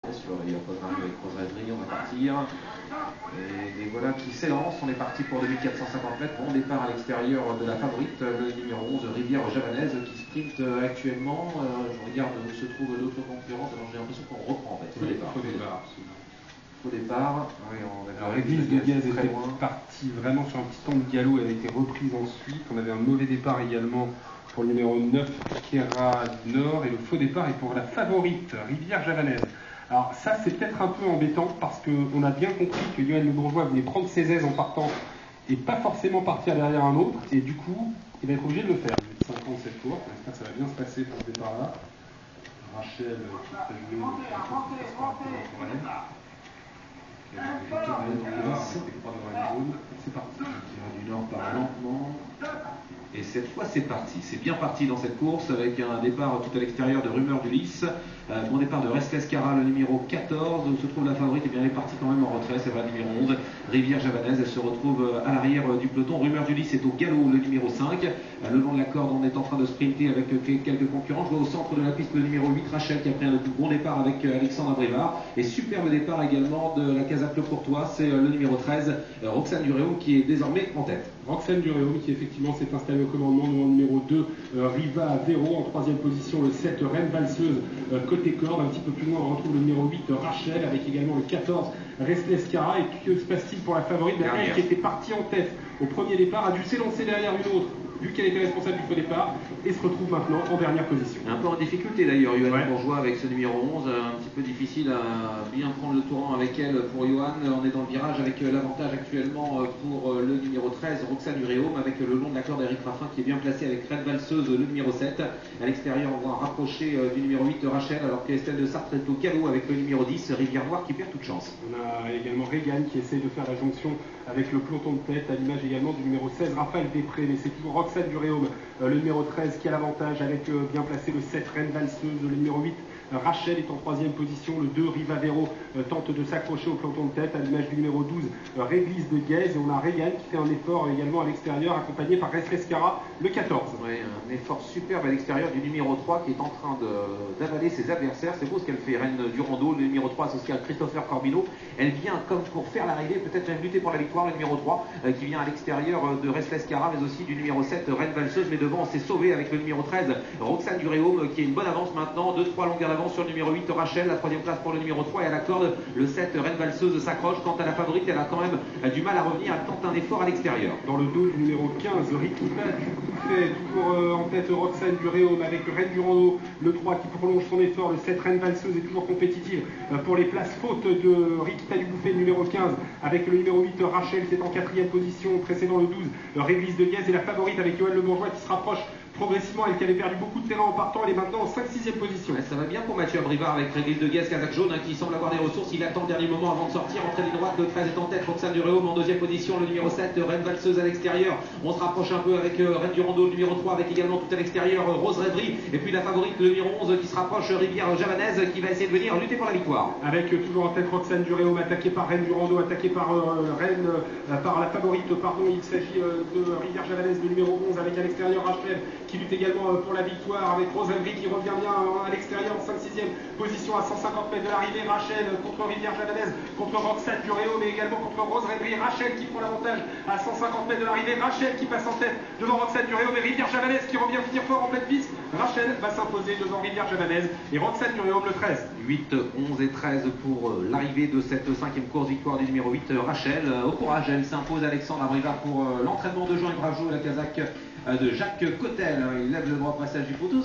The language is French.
Il a programmé avec Rose Rêverie, on va partir. Et les voilà qui s'élancent, on est parti pour 2450 mètres. Bon départ à l'extérieur de la favorite, le numéro 11, Rivière Javanaise, qui sprint actuellement. Je regarde où se trouvent d'autres concurrentes, alors j'ai l'impression qu'on reprend en fait. Faux départ. Faux départ. Oui, on a Réglisse de Gaz était partie vraiment sur un petit temps de galop, elle a été reprise ensuite. On avait un mauvais départ également pour le numéro 9, Kera Nord, et le faux départ est pour la favorite, Rivière Javanaise. Alors ça c'est peut-être un peu embêtant parce qu'on a bien compris que Yoann Le Bourgeois voulait prendre ses aises en partant et pas forcément partir derrière un autre, et du coup il va être obligé de le faire. 5 ans cette course, j'espère que ça va bien se passer pour ce départ-là. Rachel qui est très jouée, c'est parti. Du Nord part lentement. Et cette fois c'est parti, c'est bien parti dans cette course avec un départ tout à l'extérieur de Rumeur du Lys. Bon départ de Restless Cara, le numéro 14, où se trouve la favorite, et bien elle est partie quand même en retrait, c'est vrai, le numéro 11, Rivière Javanaise, elle se retrouve à l'arrière du peloton. Rumeur du Lys est au galop, le numéro 5, le long de la corde on est en train de sprinter avec quelques concurrents. Je vois au centre de la piste le numéro 8, Rachel, qui a pris un bon départ avec Alexandre Abrivard, et superbe départ également de la Casaplo Courtois, c'est le numéro 13, Roxane Duréaume, qui est désormais en tête. Roxane Duréaume qui effectivement s'est installée au commandement devant le numéro 2, Riva Véro, en troisième position le 7, Reine Valseuse, côté corde. Un petit peu plus loin on retrouve le numéro 8, Rachel, avec également le 14, Restless Cara. Et que se passe-t-il pour la favorite? Elle qui était partie en tête au premier départ a dû s'élancer derrière une autre, vu qu'elle était responsable du faux départ, et se retrouve maintenant en dernière position. Un peu en difficulté d'ailleurs, Yoann Bourgeois avec ce numéro 11, un petit peu difficile à bien prendre le tournant avec elle pour Yoann. On est dans le virage avec l'avantage actuellement pour le numéro 13, Roxane Duréaume, avec le long de la corde d'Eric Raffin qui est bien placé avec Red Valseuse, le numéro 7. À l'extérieur, on voit rapprocher du numéro 8, Rachel, alors que Estelle de Sartre est au galop avec le numéro 10, Rivière Noire, qui perd toute chance. On a également Regan qui essaie de faire la jonction avec le peloton de tête, à l'image également du numéro 16, Raphaël Després, mais c'est toujours Roxane Duréaume, le numéro 13 qui a l'avantage avec bien placé le 7, Reine Valseuse, le numéro 8, Rachel est en troisième position, le 2, Riva Véro, tente de s'accrocher au peloton de tête, à l'image du numéro 12, Réglisse de Guèze, et on a Regan qui fait un effort également à l'extérieur, accompagné par Restless Cara, le 14. Oui, un effort superbe à l'extérieur du numéro 3 qui est en train d'avaler ses adversaires. C'est beau ce qu'elle fait, Reine Durando, le numéro 3 associé à Christopher Corbino. Elle vient comme pour faire l'arrivée, peut-être même lutter pour la victoire, le numéro 3 qui vient à l'extérieur de Restless Cara, mais aussi du numéro 7, Reine Valseuse, mais devant on s'est sauvé avec le numéro 13, Roxane Duréaume, qui a une bonne avance maintenant, 2-3 longueurs d'avance sur le numéro 8, Rachel, la troisième place pour le numéro 3, et à la corde, le 7, Reine Valseuse s'accroche. Quant à la favorite, elle a quand même du mal à revenir, elle tente un effort à l'extérieur. Dans le dos du numéro 15, Rikita fait toujours en tête Roxane Duréaume avec Reine Durando, le 3 qui prolonge son effort, le 7, Reine Valseuse est toujours compétitive pour les places faute de Rikita Dubouffet, le numéro 15, avec le numéro 8, Rachel qui est en quatrième position, précédant le 12, Réglisse de Guèze, et la favorite avec Yoann Le Bourgeois qui se rapproche progressivement, elle qui avait perdu beaucoup de terrain en partant, elle est maintenant en 5-6e position. Ça va bien pour Mathieu Abrivard avec Réglisse de Guèze, Kazakh jaune, qui semble avoir des ressources. Il attend le dernier moment avant de sortir. Entrée de droite, le 13 est en tête, Roxane Duréaume en deuxième position, le numéro 7, Reine Valseuse à l'extérieur. On se rapproche un peu avec Reine Durando, le numéro 3, avec également tout à l'extérieur Rose Rêverie. Et puis la favorite, le numéro 11, qui se rapproche, Rivière Javanaise, qui va essayer de venir lutter pour la victoire. Avec toujours en tête Roxane Duréaume, attaquée par Reine Durando, attaquée par par la favorite, pardon. Il s'agit de Rivière Javanaise, le numéro 11, avec à l'extérieur Rachel, qui lutte également pour la victoire, avec Rose Rêverie qui revient bien à l'extérieur en 5-6e position à 150 mètres de l'arrivée. Rachel contre Rivière Javanaise, contre Roxane Duréaume, mais également contre Rose Rêverie. Rachel qui prend l'avantage à 150 mètres de l'arrivée. Rachel qui passe en tête devant Roxane Duréaume, et Rivière Javanaise qui revient finir fort en pleine piste. Rachel va s'imposer devant Rivière Javanaise et Roxane Duréaume le 13. 8, 11 et 13 pour l'arrivée de cette 5e course, victoire du numéro 8, Rachel. Au courage, elle s'impose. Alexandre Abrivard pour l'entraînement de Jean-Yves Rajoux, la Kazakh de Jacques Cotel. Il lève le droit passage du poteau.